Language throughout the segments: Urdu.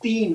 3।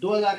2000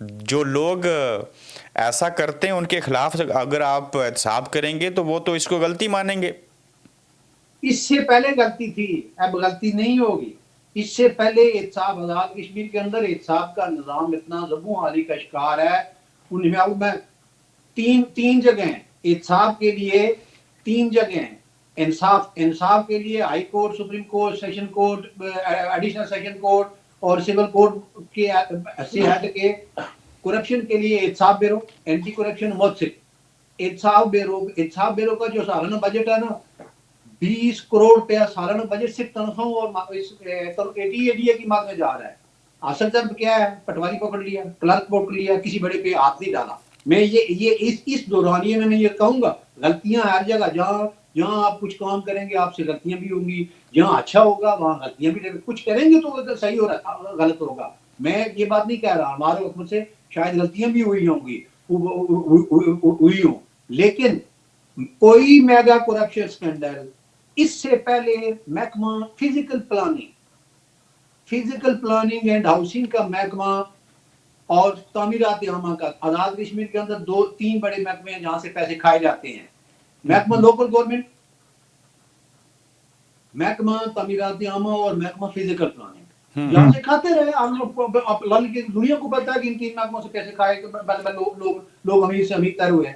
جو لوگ ایسا کرتے ہیں ان کے خلاف اگر آپ احتساب کریں گے تو وہ تو اس کو غلطی مانیں گے. اس سے پہلے غلطی تھی، اب غلطی نہیں ہوگی. اس سے پہلے احتساب آزاد کشمیر کے اندر احتساب کا نظام اتنا زبوں حالی کا شکار ہے. ان میں تین جگہ ہیں احتساب کے لیے، 3 جگہ ہیں. انصاف کے لیے high court, supreme court, session court, additional session court اور سول کورٹ کے سے ہٹ کے کرپشن کے لیے احتساب بیورو، اینٹی کرپشن مؤثر. احتساب بیورو کا جو سالانہ بجٹ ہے نا 20 کروڑ روپیہ سالانہ بجٹ صرف تنخواہوں اور ADA کی مد میں جا رہا ہے. اصل ضرب کیا ہے؟ پٹواری پکڑ لیا، کلرک پکڑ لیا، کسی بڑے پہ ہاتھ نہیں ڈالا. میں یہ اس دورانیے میں یہ کہوں گا غلطیاں ہر جگہ، جہاں آپ کچھ کام کریں گے آپ سے غلطیاں بھی ہوں گی، جہاں اچھا ہوگا وہاں غلطیاں بھی کچھ کریں گے تو صحیح ہو رہا غلط ہوگا. میں یہ بات نہیں کہہ رہا، ہمارے حکومت سے شاید غلطیاں بھی ہوئی ہوں، لیکن کوئی میگا کرپشن اسکینڈل اس سے پہلے محکمہ فزیکل پلاننگ اینڈ ہاؤسنگ کا محکمہ اور تعمیرات عامہ کا آزاد کشمیر کے اندر 2-3 بڑے محکمے ہیں جہاں سے پیسے کھائے جاتے ہیں. محکمہ لوکل گورنمنٹ، محکمہ تعمیرات عامہ اور محکمہ فزیکل پلاننگ، جہاں سے کھاتے رہے. دنیا کو پتا ہے کہ ان 3 محکموں سے پیسے کھائے لوگ امیر سے امیر تر ہوئے ہیں.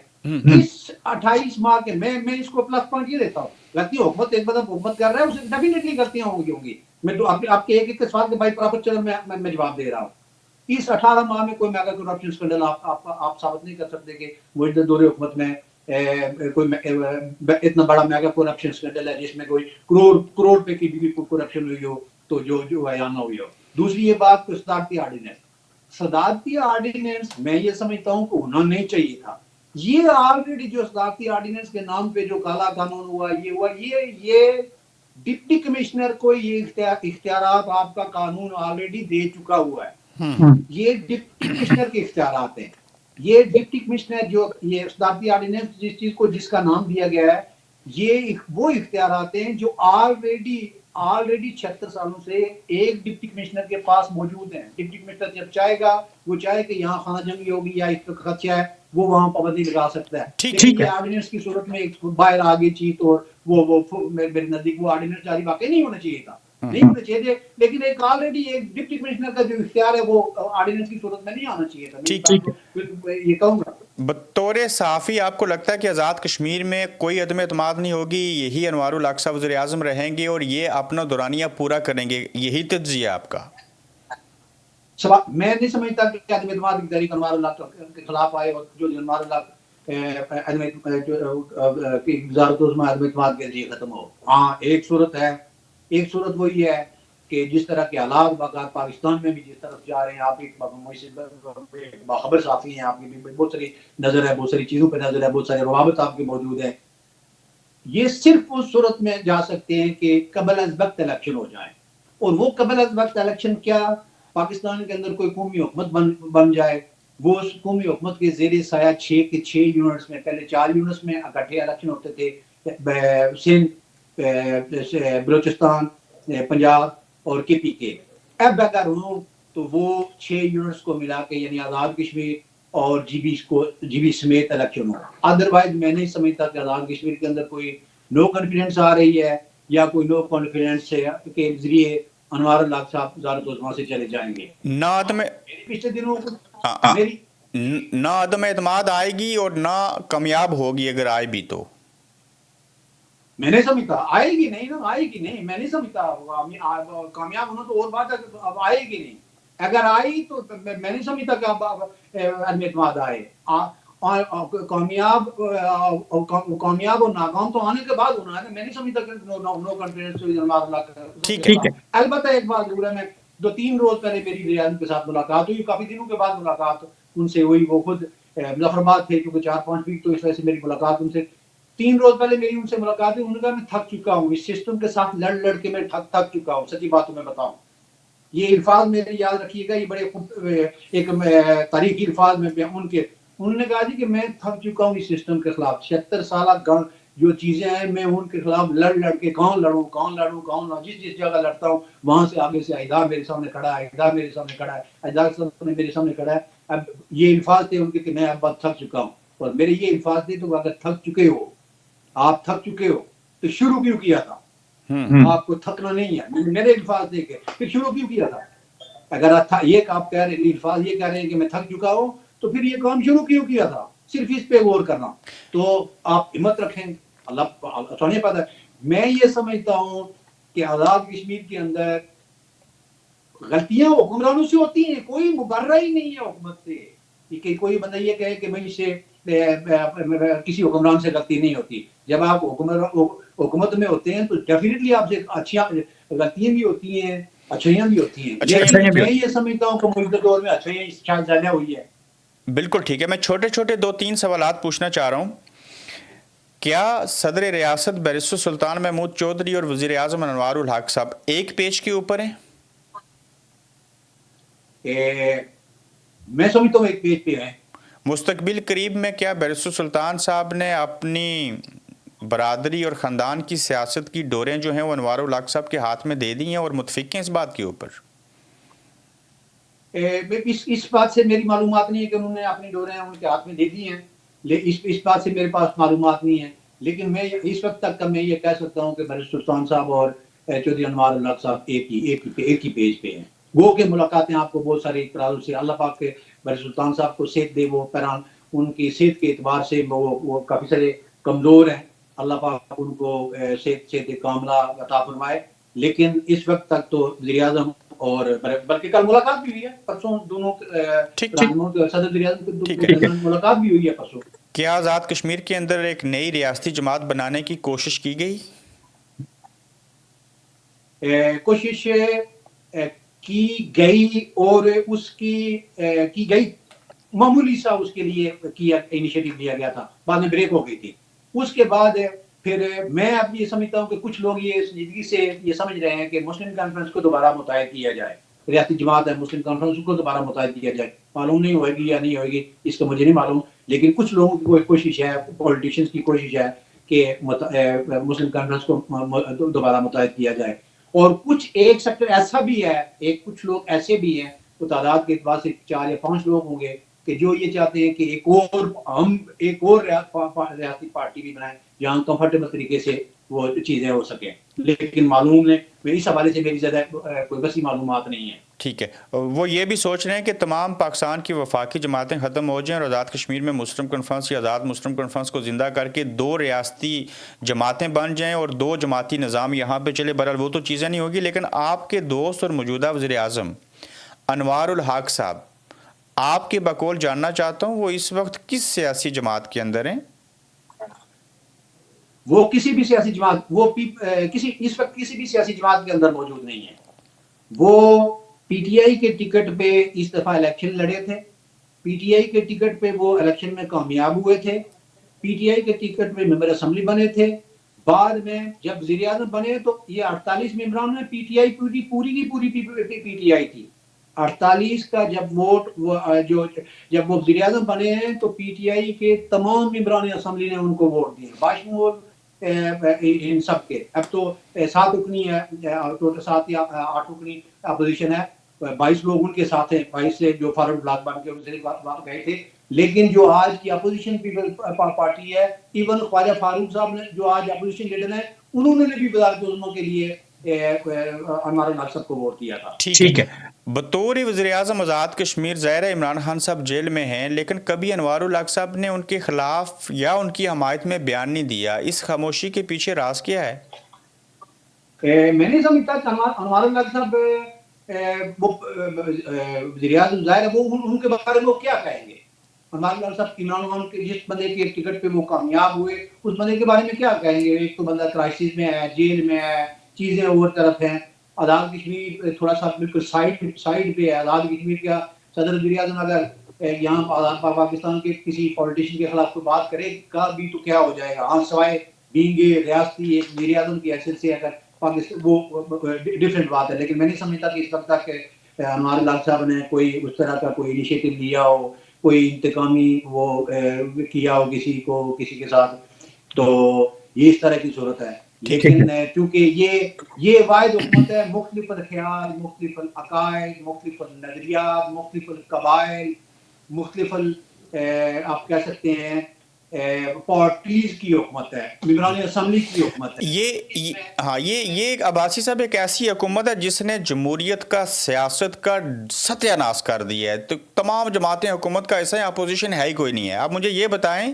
اس 28 ماہ کے میں اس کو پلس پوائنٹ یہ دیتا ہوں. غلطی حکومت ایک بار حکومت کر رہا ہے اسے ڈیفینیٹلی غلطیاں ہوں گی. میں تو آپ کے ایک سوال کے بائی پراپر چلو میں جواب دے رہا ہوں. اس 18 ماہ میں کوئی میگا کرپشن اسکینڈل آپ ثابت نہیں کر سکتے کہ موجودہ دور حکومت میں کوئی اتنا بڑا میگا کرپشن اسکینڈل ہے جس میں کوئی کروڑ روپے کی بھی کرپشن ہوئی ہو تو جو بیان نہ ہوئی ہو. دوسری یہ بات کہ صدارتی آرڈیننس میں یہ سمجھتا ہوں کہ ہونا نہیں چاہیے تھا. یہ آلریڈی جو صدارتی آرڈیننس کے نام پہ جو کالا قانون ہوا یہ ڈپٹی کمشنر کو یہ اختیارات آپ کا قانون آلریڈی دے چکا ہوا ہے. یہ ڈپٹی کمشنر کے اختیارات ہیں. یہ ڈپٹی کمشنر جو یہ صدارتی آرڈیننس جس کا نام دیا گیا ہے یہ وہ اختیارات ہیں جو آلریڈی 76 سالوں سے ایک ڈپٹی کمشنر کے پاس موجود ہیں. ڈپٹی کمشنر جب چاہے گا وہ چاہے کہ یہاں خانہ جنگی ہوگی یا اس کا خدشہ ہے وہ وہاں پابندی لگا سکتا ہے. ٹھیک ہے. آرڈیننس کی صورت میں باہر آگے چیت اور وہ میرے نزدیک وہ آرڈیننس جاری واقعی نہیں ہونا چاہیے تھا، نہیں ہونا چاہیے تھے. لیکن ایک آلریڈی ایک ڈپٹی کمشنر کا جو اختیار ہے وہ آرڈیننس کی صورت میں نہیں آنا چاہیے تھا. یہ کہوں گا بطور صحافی آپ کو لگتا ہے کہ آزاد کشمیر میں کوئی عدم اعتماد نہیں ہوگی، یہی انوار الحق صاحب وزیر اعظم رہیں گے اور یہ اپنا دورانیہ پورا کریں گے، یہی تجزیہ آپ کا؟ میں نہیں سمجھتا کہ عدم اعتماد کی تحریک انوار الحق کے خلاف آئے اور جو انوار الحق کی وزارت عظمیٰ عدم اعتماد کے ذریعے ختم ہو. ہاں ایک صورت وہی ہے کہ جس طرح کے حالات واقعات پاکستان میں بھی جس طرف جا رہے ہیں، آپ ایک باخبر صحافی ہیں، آپ کی بھی بہت ساری نظر ہے، بہت ساری چیزوں پہ نظر ہے، بہت سارے روابط آپ کے موجود ہیں. یہ صرف اس صورت میں جا سکتے ہیں کہ قبل از وقت الیکشن ہو جائیں. اور وہ قبل از وقت الیکشن کیا؟ پاکستان کے اندر کوئی قومی حکومت بن جائے، وہ اس قومی حکومت کے زیر سایہ 6 یونٹس میں، پہلے 4 یونٹس میں اکٹھے الیکشن ہوتے تھے، سندھ، بلوچستان، پنجاب اور KPK. اب اگر ہوں تو وہ 6 یونٹس کو ملا کے یعنی آزاد کشمیر اور جی بی سمیت الیکشن ہو. ادروائز میں نہیں سمجھتا کہ آزاد کشمیر کے اندر کوئی نو کانفیڈنس آ رہی ہے یا کوئی نو کانفیڈنس کے ذریعے انوار الحق صاحب وزارت عظمیٰ سے چلے جائیں گے. پچھلے دنوں نہ عدم اعتماد آئے گی اور نہ کامیاب ہوگی، اگر آئے بھی تو میں نہیں سمجھتا آئے گی نہیں. میں نہیں سمجھتا کامیاب ہونا تو اور بات ہے، اب آئے گی نہیں. اگر آئی تو میں نہیں سمجھتا کہ اب عدم اعتماد آئے. کامیاب اور ناکام تو آنے کے بعد ہونا ہے. میں نہیں سمجھتا کہ نو کانفیڈنس. ٹھیک ہے. البتہ ایک بات ضرور ہے، میں 2-3 روز پہلے میری وزیر اعظم کے ساتھ ملاقات ہوئی، کافی دنوں کے بعد ملاقات ان سے ہوئی. وہ خود مظفرآباد تھے کیونکہ 4-5 ویک تو اس وجہ سے میری ملاقات ان سے 3 روز پہلے میری ان سے ملاقات ہوئی. انہوں نے کہا میں تھک چکا ہوں اس سسٹم کے ساتھ لڑ کے، میں تھک چکا ہوں. سچی بات میں بتاؤں، یہ الفاظ میرے یاد رکھیے گا، یہ بڑے ایک تاریخی الفاظ میں ان نے کہا جی کہ میں تھک چکا ہوں اس سسٹم کے خلاف. 76 سالہ جو چیزیں ہیں میں ان کے خلاف لڑ کے کون لڑوں جس جگہ لڑتا ہوں وہاں سے آگے سے اجدار میرے سامنے کھڑا ہے، اجدار میرے سامنے کھڑا ہے، اجدار میرے سامنے کھڑا ہے. اب یہ الفاظ تھے ان کے کہ میں اب بہت تھک چکا ہوں، اور میرے یہ الفاظ تھے تو اگر تھک چکے ہو، آپ تھک چکے ہو تو شروع کیوں کیا تھا؟ آپ کو تھکنا نہیں ہے، میرے الفاظ دے کے پھر شروع کیوں کیا تھا؟ اگر یہ آپ کہہ رہے الفاظ یہ کہہ رہے ہیں کہ میں تھک چکا ہوں تو پھر یہ کام شروع کیوں کیا تھا؟ صرف اس پہ غور کرنا. تو آپ ہمت رکھیں، اللہ سونے پتہ ہے. میں یہ سمجھتا ہوں کہ آزاد کشمیر کے اندر غلطیاں حکمرانوں سے ہوتی ہیں، کوئی مبررہ ہی نہیں ہے حکومت سے کہ کوئی بندہ یہ کہے کہ میں سے کسی حکمران سے غلطی نہیں ہوتی. جب آپ حکومت میں ہوتے ہیں تو ڈیفینیٹلی آپ سے اچھی غلطیاں بھی ہوتی ہیں، اچھائیاں بھی ہوتی ہیں. لیکن میں یہ سمجھتا ہوں کہ موجودہ دور میں اچھائیاں شاید زیادہ ہوئی ہے. بالکل ٹھیک ہے. میں چھوٹے چھوٹے 2-3 سوالات پوچھنا چاہ رہا ہوں. کیا صدر ریاست بیرسٹر سلطان محمود چودھری اور وزیر اعظم انوار الحق صاحب ایک پیج کے اوپر ہیں؟ میں سمجھتا ہوں ایک پیج پہ ہیں. مستقبل قریب میں کیا بیرسٹر سلطان صاحب نے اپنی برادری اور خاندان کی سیاست کی ڈوریں جو ہیں وہ انوار الحق صاحب کے ہاتھ میں دے دی ہیں اور متفق ہیں اس بات کے اوپر؟ اس بات سے میری معلومات نہیں ہے کہ انہوں نے اپنی ڈوریں ان کے ہاتھ میں دے دی ہیں، اس بات سے میرے پاس معلومات نہیں ہے. لیکن میں اس وقت تک کا میں یہ کہہ سکتا ہوں کہ بیرسٹر سلطان صاحب اور چودھری انوار الحق صاحب ایک ہی پیج پہ ہیں. وہ کہ ملاقاتیں آپ کو بہت ساری اعتراضوں سے، اللہ پاک کے بیرسٹر سلطان صاحب کو صحت دے، وہ پیران ان کی صحت کے اعتبار سے وہ کافی سارے کمزور ہیں، اللہ پاک ان کو صحت کاملہ عطا فرمائے. لیکن اس وقت تک تو وزیر اعظم اور بلکہ کل ملاقات بھی ہوئی ہے، پرسوں دونوں صدر وزیر اعظم کی ملاقات بھی ہوئی ہے پرسوں. کیا آزاد کشمیر کے اندر ایک نئی ریاستی جماعت بنانے کی کوشش کی گئی؟ کوشش کی گئی اور اس کی گئی معمولی سا اس کے لیے انیشیٹو لیا گیا تھا، بعد میں بریک ہو گئی تھی. اس کے بعد پھر میں اب یہ سمجھتا ہوں کہ کچھ لوگ یہ سنجیدگی سے یہ سمجھ رہے ہیں کہ مسلم کانفرنس کو دوبارہ متحد کیا جائے، ریاستی جماعت ہے مسلم کانفرنس کو دوبارہ متحد کیا جائے. معلوم نہیں ہوئے گی یا نہیں ہوئے گی اس کا مجھے نہیں معلوم، لیکن کچھ لوگوں کی کوشش ہے، پولیٹیشنز کی کوشش ہے کہ مسلم کانفرنس کو دوبارہ متحد کیا جائے. اور کچھ ایک سیکٹر ایسا بھی ہے، کچھ لوگ ایسے بھی ہیں، تو تعداد کے اعتبار سے 4 یا 5 لوگ ہوں گے کہ جو یہ چاہتے ہیں کہ ایک اور ریاستی پارٹی بھی بنائیں جہاں کمفرٹیبل طریقے سے وہ چیزیں ہو سکیں. لیکن معلوم نہیں، میری اس حوالے سے میری زیادہ کوئی وسیع معلومات نہیں ہے. ٹھیک ہے. وہ یہ بھی سوچ رہے ہیں کہ تمام پاکستان کی وفاقی جماعتیں ختم ہو جائیں اور آزاد کشمیر میں مسلم کانفرنس یا آزاد مسلم کانفرنس کو زندہ کر کے 2 ریاستی جماعتیں بن جائیں اور 2 جماعتی نظام یہاں پہ چلے. بہرحال وہ تو چیزیں نہیں ہوگی، لیکن آپ کے دوست اور موجودہ وزیر اعظم انوار الحق صاحب، آپ کے بقول جاننا چاہتا ہوں وہ اس وقت کس سیاسی جماعت کے اندر ہیں؟ وہ کسی بھی سیاسی جماعت اس وقت کسی بھی سیاسی جماعت کے اندر موجود نہیں ہے. وہ پی ٹی آئی کے ٹکٹ پہ اس دفعہ الیکشن لڑے تھے، پی ٹی آئی کے ٹکٹ پہ وہ الیکشن میں کامیاب ہوئے تھے، پی ٹی آئی کے ٹکٹ پہ ممبر اسمبلی بنے تھے. بعد میں جب وزیر اعظم بنے تو یہ 48 ممبران میں پی ٹی آئی پوری کی پوری پی ٹی آئی تھی. 48 کا جب ووٹ جب وہ وزیر اعظم بنے ہیں تو پی ٹی آئی کے تمام ممبران اسمبلی نے ان کو ووٹ دیے، باشمول ان سب کے. اب تو 7 رکنی ہے، 7 یا 8 رکنی اپوزیشن ہے، 22 لوگ ان کے ساتھ ہیں، 22 سے جو فارورڈ بلاک بن کے ان سے گئے تھے. لیکن جو آج کی اپوزیشن پیپل پارٹی ہے، ایون خواجہ فاروق صاحب نے جو آج اپوزیشن لیڈر ہیں، انہوں نے بھی وزارت عظمیٰ کے لیے انوار الحق صاحب کو ووٹ کیا تھا. ٹھیک ہے. بطور وزیر اعظم آزاد کشمیر ظاہر ہے عمران خان صاحب جیل میں ہیں، لیکن کبھی انوار الحق صاحب نے ان کے خلاف یا ان کی حمایت میں بیان نہیں دیا. اس خاموشی کے پیچھے راز کیا ہے؟ میں نہیں سمجھتا کہ انوار الحق صاحب وزیر اعظم ظاہر ہے وہ ان کے بارے میں وہ کیا کہیں گے. انوار الحق صاحب عمران خان کے جس بندے کے ٹکٹ پہ وہ کامیاب ہوئے اس بندے کے بارے میں کیا کہیں گے. ایک تو بندہ کرائسس میں ہے، جیل میں ہے، چیزیں اور طرف ہیں. آزاد کشمیر تھوڑا سا بالکل سائڈ پہ ہے. آزاد کشمیر کا صدر وزیر اعظم اگر یہاں پاکستان کے کسی پولیٹیشین کے خلاف کوئی بات کرے گا بھی تو کیا ہو جائے گا. ہاں سوائے بینگ ریاستی ایک وزیر اعظم کی حیثیت سے اگر پاکستان وہ ڈفرینٹ بات ہے. لیکن میں نہیں سمجھتا کہ اس وقت تک انوار الحق صاحب نے کوئی اس طرح کا کوئی انیشیٹو لیا ہو، کوئی انتقامی وہ کیا ہو کسی کے ساتھ. تو یہ اس طرح کی صورت ہے. لیکن چونکہ یہ واحد حکومت ہے, مختلف الخیال, مختلف العقائد, مختلف النظریات, مختلف القبائل, مختلف آپ کہہ سکتے ہیں پارٹیز کی حکومت ہے, ممبران اسمبلی کی حکومت ہے. یہ عباسی صاحب ایک ایسی حکومت ہے جس نے جمہوریت کا, سیاست کا ستیہ ناش کر دیا ہے. تو تمام جماعتیں حکومت کا ایسا ہے, اپوزیشن ہے ہی کوئی نہیں ہے. آپ مجھے یہ بتائیں,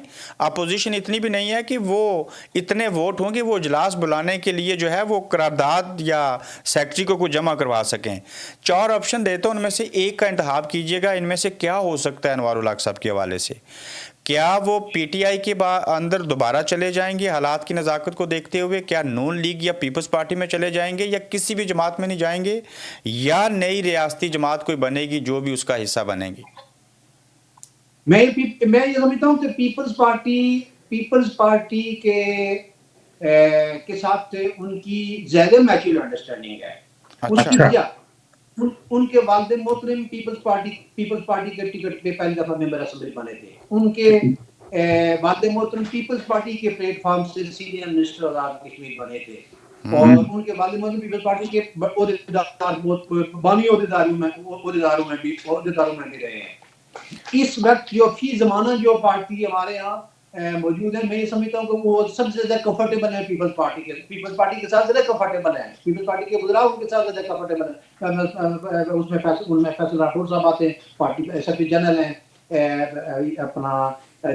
اپوزیشن اتنی بھی نہیں ہے کہ وہ اتنے ووٹ ہوں کہ وہ اجلاس بلانے کے لیے جو ہے وہ قرارداد یا سیکرٹری کو جمع کروا سکیں. 4 آپشن دیتا ہوں, ان میں سے ایک کا انتخاب کیجیے گا. ان میں سے کیا ہو سکتا ہے انوار الحق صاحب کے حوالے سے؟ کیا وہ پی ٹی آئی کے اندر دوبارہ چلے جائیں گے حالات کی نزاکت کو دیکھتے ہوئے؟ کیا نون لیگ یا پیپلز پارٹی میں چلے جائیں گے, یا کسی بھی جماعت میں نہیں جائیں گے, یا نئی ریاستی جماعت کوئی بنے گی جو بھی اس کا حصہ بنے گی؟ میں یہ سمجھتا ہوں کہ پیپلز پارٹی کے ساتھ ان کی زیادہ میچور انڈرسٹینڈنگ ہے. اس کی وجہ ان کے والد محترم پیپلز پارٹی کے ٹکٹ پہ پہلی دفعہ ممبر اسمبلی بنے تھے. ان کے والد محترم پیپلز پارٹی کے پلیٹ فارم سے سینئر منسٹر آزاد کشمیر بنے تھے, اور ان کے والد محترم پیپلز پارٹی کے بانی عہدیداروں میں بھی رہے ہیں. اس وقت جو فی زمانہ جو پارٹی ہمارے یہاں موجود ہے, میں یہ سمجھتا ہوں کہ وہ سب سے زیادہ کمفرٹیبل ہے پیپلز پارٹی کے ساتھ زیادہ کمفرٹیبل ہے. پیپلز پارٹی کے وزراء ان کے ساتھ زیادہ کمفرٹیبل ہے. اس میں فیصل راٹھور صاحب آتے ہیں, پارٹی سیکرٹری جنرل ہیں, اپنا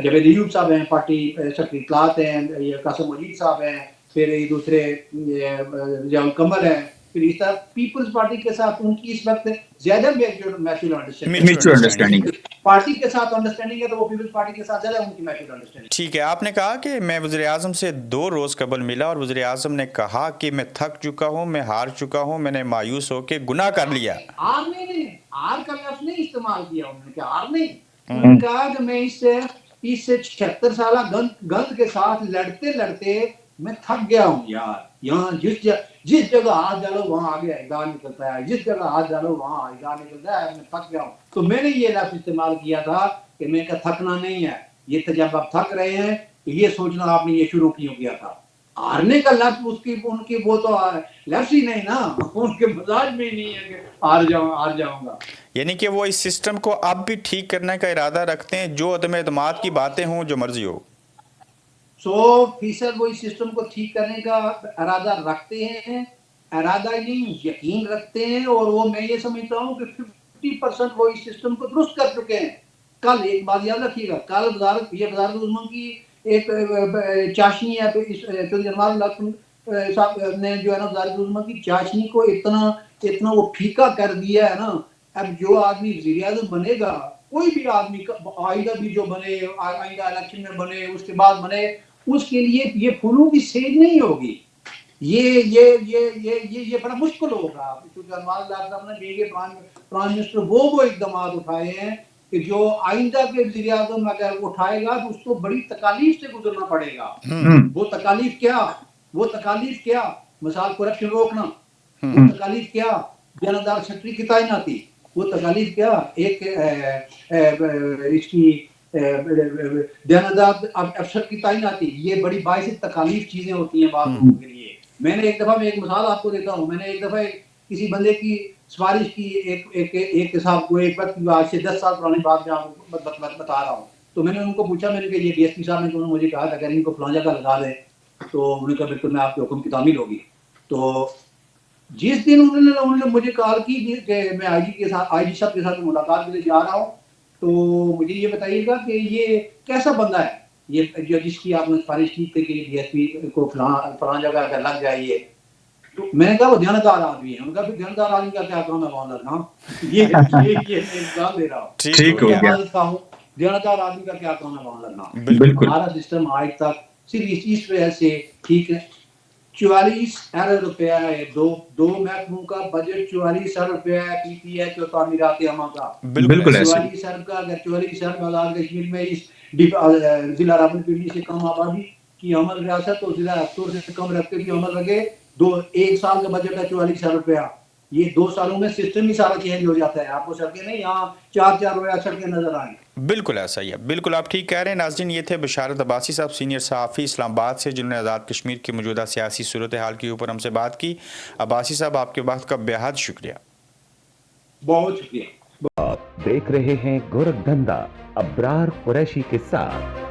جاوید ایوب صاحب ہیں, پارٹی سیکرٹری اطلاعات ہیں, یہ قاسم مجید صاحب ہیں, پھر دوسرے ضیاء القمر ہیں. پھر اس طرح پیپلز پارٹی کے ساتھ ان کی اس وقت زیادہ میچور انڈرسٹینڈنگ پارٹی کے ساتھ انڈرسٹینڈنگ ہے, تو وہ پیپلز پارٹی کے ساتھ زیادہ ان کی میچور انڈرسٹینڈنگ. ٹھیک ہے, آپ نے کہا کہ میں وزیر اعظم سے 2 روز قبل ملا اور وزیر اعظم نے کہا کہ میں تھک چکا ہوں, میں ہار چکا ہوں, میں نے مایوس ہو کے گناہ کر لیا. ہار کا لفظ نہیں استعمال کیا انہوں نے, کہ ہار نہیں, انہوں نے کہا کہ میں اس سے 76 سالہ گند کے ساتھ لڑتے میں تھک گیا ہوں یار. یہاں جس جگہ ہاتھ ڈالو وہاں آگے اقدار نکلتا ہے, جس جگہ ہاتھ ڈالو وہاں اقدار نکلتا ہے, میں تھک گیا ہوں. تو میں نے یہ لفظ استعمال کیا تھا کہ میں کا تھکنا نہیں ہے, یہ تو جب آپ تھک رہے ہیں تو یہ سوچنا آپ نے یہ شروع کیوں کیا تھا. ہارنے کا لفظ ان کی وہ تو لفظ ہی نہیں نا, ان کے مزاج میں ہی نہیں ہے کہ ہار جاؤں گا. یعنی کہ وہ اس سسٹم کو اب بھی ٹھیک کرنے کا ارادہ رکھتے ہیں, جو عدم اعتماد کی باتیں ہوں, جو مرضی ہو. 100% وہ اس سسٹم کو ٹھیک کرنے کا ارادہ رکھتے ہیں, ارادہ نہیں یقین رکھتے ہیں. اور وہ میں یہ سمجھتا ہوں کہ 50% وہ اس سسٹم کو درست کر چکے ہیں. کل ایک بات یاد رکھیے گا, کل وزارت عظمیٰ کی ایک چاشنی ہے, چودھری انوار الحق صاحب نے جو ہے نا وزارت عظمیٰ کی چاشنی کو اتنا وہ پھیکا کر دیا ہے نا. اب جو آدمی وزیر اعظم بنے گا, کوئی بھی آدمی آئندہ بھی جو بنے, آئندہ الیکشن میں بنے, اس کے بعد بنے, اس کے لیے یہ پھولوں کی سیج نہیں ہوگی. یہ بڑا مشکل ہوگا. کیونکہ انوار الحق صاحب نے یہ پرائم منسٹر وہ اقدامات اٹھائے ہیں کہ جو آئندہ کے وزیر اعظم اگر اٹھائے گا تو اس کو بڑی تکالیف سے گزرنا پڑے گا. وہ تکالیف کیا؟ مثال کرپشن روکنا. وہ تکالیف کیا؟ دیانتدار سیکرٹری کی تعیناتی. وہ تکالیف کیا؟ ایک اس کی دیانتدار افسر کی تعیناتی. یہ بڑی باعث تکالیف چیزیں ہوتی ہیں بعض لوگوں کے لیے. میں نے ایک دفعہ ایک مثال آپ کو دیتا ہوں. میں نے ایک دفعہ کسی بندے کی سفارش کی, ایک صاحب کو, ایک وقت آج سے 10 سال پرانی بات میں آپ کو بتا رہا ہوں. تو میں نے ان کو پوچھا, میں نے کہ یہ ڈی ایس پی صاحب نے, انہوں نے مجھے کہا اگر ان کو فلاں جگہ لگا دیں, تو انہوں نے کہا بالکل میں آپ کے حکم کی تعمیل ہوگی. تو جس دن انہوں نے مجھے کال کی کہ میں آئی جی صاحب کے ساتھ ملاقات کے لیے جا رہا ہوں, تو مجھے یہ بتائیے گا کہ یہ کیسا بندہ ہے, یہ جس کی آپ نے سفارش کی تھی کہ ڈی ایس پی کو فلاں جگہ اگر لگ جائے. تو میں نے کہا وہ دیانتدار آدمی ہے. انہوں نے کہا پھر دیانتدار آدمی کا کیا کام ہے وہاں لگنا. یہ ایگزام دے رہا ہوں, ٹھیک ہو گیا. دیانتدار آدمی کا کیا کام ہے وہاں لگنا. بالکل ہمارا سسٹم آج تک صرف اس وجہ سے ٹھیک ہے. 44 ارب روپیہ ہے, دو محکموں کا بجٹ 44 ارب روپیہ ہے. پی پی ایچ اور تعمیرات عامہ کا بالکل 44 ارب کا. اگر 44 ارب آزاد کشمیر میں اس ضلع راولپنڈی سے کم آبادی کی عمل ریاست اور ضلع رفتور سے کم رقبے کی عمل رکھے, 1 سال کا بجٹ ہے 44 ارب روپیہ. یہ 2 سالوں میں سسٹم ہی سارا چینج ہو جاتا ہے. آپ کو سڑکیں نہیں یہاں 4 روپیہ سڑکیں نظر آئیں. بالکل ایسا ہی ہے، بالکل آپ ٹھیک کہہ رہے ہیں ناظرین. یہ تھے بشارت عباسی صاحب، سینئر صحافی اسلام آباد سے، جنہوں نے آزاد کشمیر کی موجودہ سیاسی صورتحال کے اوپر ہم سے بات کی. عباسی صاحب آپ کے وقت کا بے حد شکریہ. بہت شکریہ. آپ دیکھ رہے ہیں گورکھ دھندا ابرار قریشی کے ساتھ.